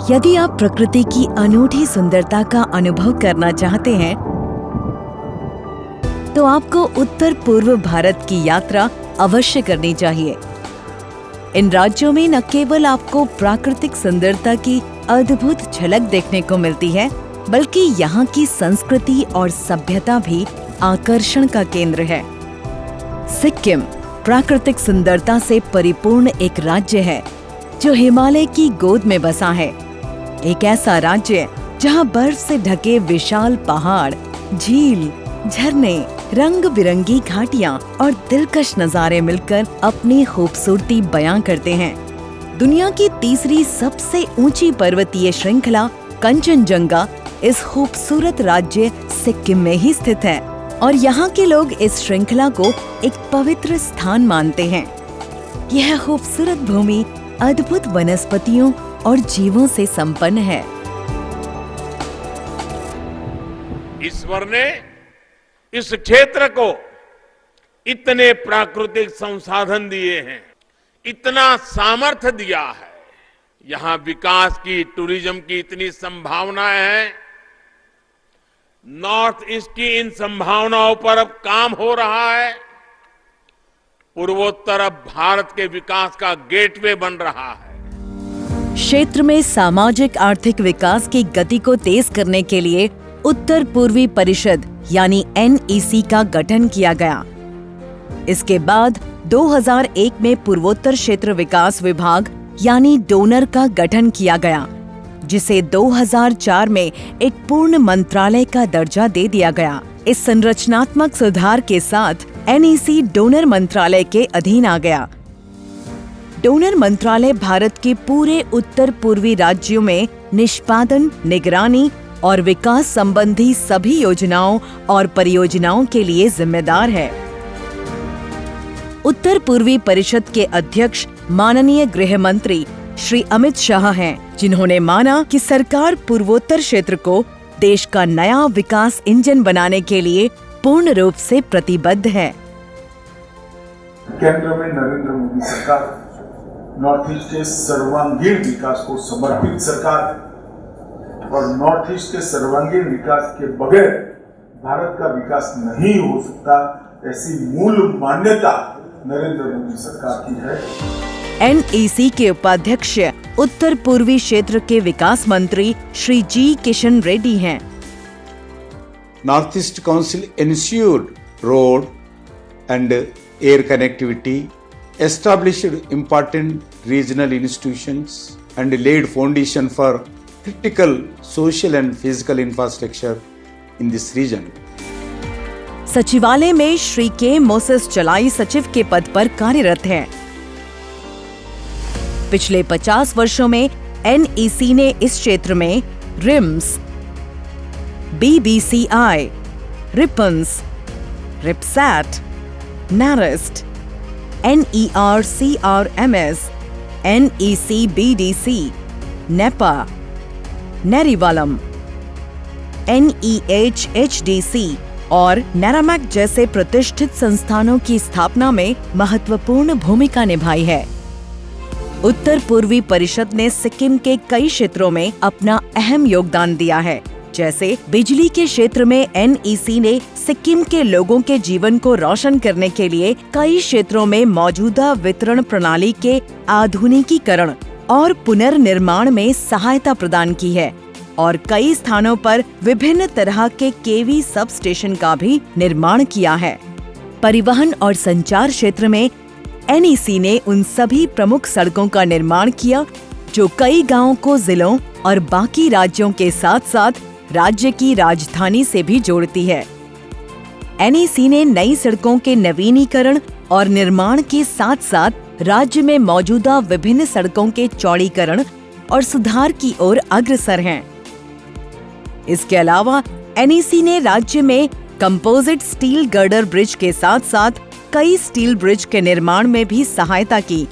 यदि आप प्रकृति की अनूठी सुंदरता का अनुभव करना चाहते हैं, तो आपको उत्तर पूर्व भारत की यात्रा अवश्य करनी चाहिए। इन राज्यों में न केवल आपको प्राकृतिक सुंदरता की अद्भुत झलक देखने को मिलती है, बल्कि यहाँ की संस्कृति और सभ्यता भी आकर्षण का केंद्र है। सिक्किम प्राकृतिक सुंदरता से परिपूर्ण एक राज्य है जो हिमालय की गोद में बसा है। एक ऐसा राज्य जहाँ बर्फ से ढके विशाल पहाड़, झील, झरने, रंग बिरंगी घाटियाँ और दिलकश नज़ारे मिलकर अपनी खूबसूरती बयां करते हैं। दुनिया की तीसरी सबसे ऊंची पर्वतीय श्रृंखला कंचनजंगा इस खूबसूरत राज्य सिक्किम में ही स्थित है और यहाँ के लोग इस श्रृंखला को एक पवित्र स्थान मानते हैं। यह खूबसूरत भूमि अद्भुत वनस्पतियों और जीवों से संपन्न है। ईश्वर ने इस क्षेत्र को इतने प्राकृतिक संसाधन दिए हैं, इतना सामर्थ्य दिया है, यहाँ विकास की, टूरिज्म की इतनी संभावनाएं हैं। नॉर्थ ईस्ट की इन संभावनाओं पर अब काम हो रहा है। पूर्वोत्तर अब भारत के विकास का गेटवे बन रहा है। क्षेत्र में सामाजिक आर्थिक विकास की गति को तेज करने के लिए उत्तर पूर्वी परिषद यानी NEC का गठन किया गया। इसके बाद 2001 में पूर्वोत्तर क्षेत्र विकास विभाग यानी डोनर का गठन किया गया, जिसे 2004 में एक पूर्ण मंत्रालय का दर्जा दे दिया गया। इस संरचनात्मक सुधार के साथ NEC डोनर मंत्रालय के अधीन आ गया। डोनर मंत्रालय भारत के पूरे उत्तर पूर्वी राज्यों में निष्पादन, निगरानी और विकास संबंधी सभी योजनाओं और परियोजनाओं के लिए जिम्मेदार है। उत्तर पूर्वी परिषद के अध्यक्ष माननीय गृह मंत्री श्री अमित शाह हैं, जिन्होंने माना कि सरकार पूर्वोत्तर क्षेत्र को देश का नया विकास इंजन बनाने के लिए पूर्ण रूप से प्रतिबद्ध है। केंद्र में नरेंद्र मोदी सरकार नॉर्थ ईस्ट के सर्वांगीण विकास को समर्पित सरकार है और नॉर्थ ईस्ट के सर्वांगीण विकास के बगैर भारत का विकास नहीं हो सकता, ऐसी मूल मान्यता नरेंद्र मोदी सरकार की है। NEC के उपाध्यक्ष उत्तर पूर्वी क्षेत्र के विकास मंत्री श्री जी किशन रेड्डी हैं। North East Council ensured road and air connectivity, established important regional institutions, and laid foundation for critical social and physical infrastructure in this region. सचिवालय में श्री के मोसेस चलाई सचिव के पद पर कार्यरत हैं। पिछले 50 वर्षों में NEC ने इस क्षेत्र में RIMS, BBCI, RIPANS, RIPSAT, NAREST, NERCRMS, NECBDC, NEPA, NERIWALM, NEHHDC और नैरामैक जैसे प्रतिष्ठित संस्थानों की स्थापना में महत्वपूर्ण भूमिका निभाई है। उत्तर पूर्वी परिषद ने सिक्किम के कई क्षेत्रों में अपना अहम योगदान दिया है। जैसे बिजली के क्षेत्र में NEC ने सिक्किम के लोगों के जीवन को रोशन करने के लिए कई क्षेत्रों में मौजूदा वितरण प्रणाली के आधुनिकीकरण और पुनर्निर्माण में सहायता प्रदान की है और कई स्थानों पर विभिन्न तरह के KV सब स्टेशन का भी निर्माण किया है। परिवहन और संचार क्षेत्र में NEC ने उन सभी प्रमुख सड़कों का निर्माण किया जो कई गांवों को जिलों और बाकी राज्यों के साथ साथ राज्य की राजधानी से भी जोड़ती है। NEC ने नई सड़कों के नवीनीकरण और निर्माण के साथ साथ राज्य में मौजूदा विभिन्न सड़कों के चौड़ीकरण और सुधार की ओर अग्रसर हैं। इसके अलावा NEC ने राज्य में कंपोजिट स्टील गर्डर ब्रिज के साथ साथ कई स्टील ब्रिज के निर्माण में भी सहायता की,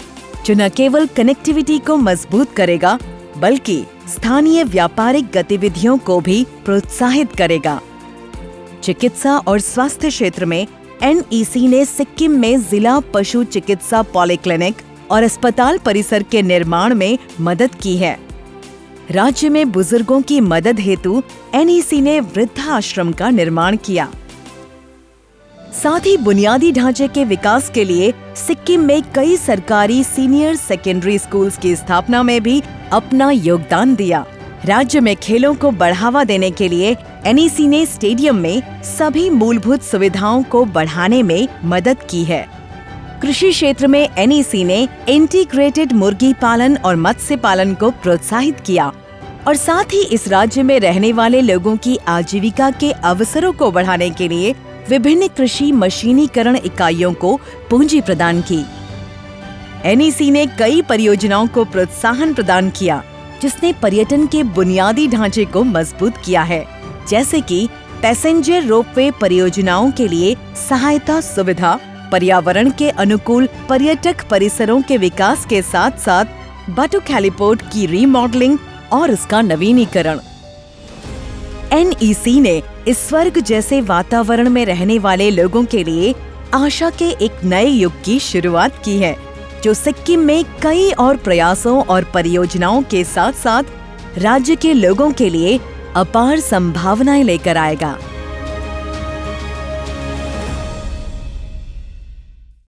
जो न केवल कनेक्टिविटी को मजबूत करेगा बल्कि स्थानीय व्यापारिक गतिविधियों को भी प्रोत्साहित करेगा। चिकित्सा और स्वास्थ्य क्षेत्र में NEC ने सिक्किम में जिला पशु चिकित्सा पॉलीक्लिनिक और अस्पताल परिसर के निर्माण में मदद की है। राज्य में बुजुर्गों की मदद हेतु NEC ने वृद्धाश्रम का निर्माण किया। साथ ही बुनियादी ढांचे के विकास के लिए सिक्किम में कई सरकारी सीनियर सेकेंडरी स्कूल्स की स्थापना में भी अपना योगदान दिया। राज्य में खेलों को बढ़ावा देने के लिए NEC ने स्टेडियम में सभी मूलभूत सुविधाओं को बढ़ाने में मदद की है। कृषि क्षेत्र में NEC ने इंटीग्रेटेड मुर्गी पालन और मत्स्य पालन को प्रोत्साहित किया और साथ ही इस राज्य में रहने वाले लोगों की आजीविका के अवसरों को बढ़ाने के लिए विभिन्न कृषि मशीनीकरण इकाइयों को पूंजी प्रदान की। NEC ने कई परियोजनाओं को प्रोत्साहन प्रदान किया जिसने पर्यटन के बुनियादी ढांचे को मजबूत किया है, जैसे कि पैसेंजर रोपवे परियोजनाओं के लिए सहायता सुविधा, पर्यावरण के अनुकूल पर्यटक परिसरों के विकास के साथ साथ बटुक हेलीपोर्ट की रीमॉडलिंग और उसका नवीनीकरण। NEC ने इस स्वर्ग जैसे वातावरण में रहने वाले लोगों के लिए आशा के एक नए युग की शुरुआत की है, जो सिक्किम में कई और प्रयासों और परियोजनाओं के साथ साथ राज्य के लोगों के लिए अपार संभावनाएं लेकर आएगा।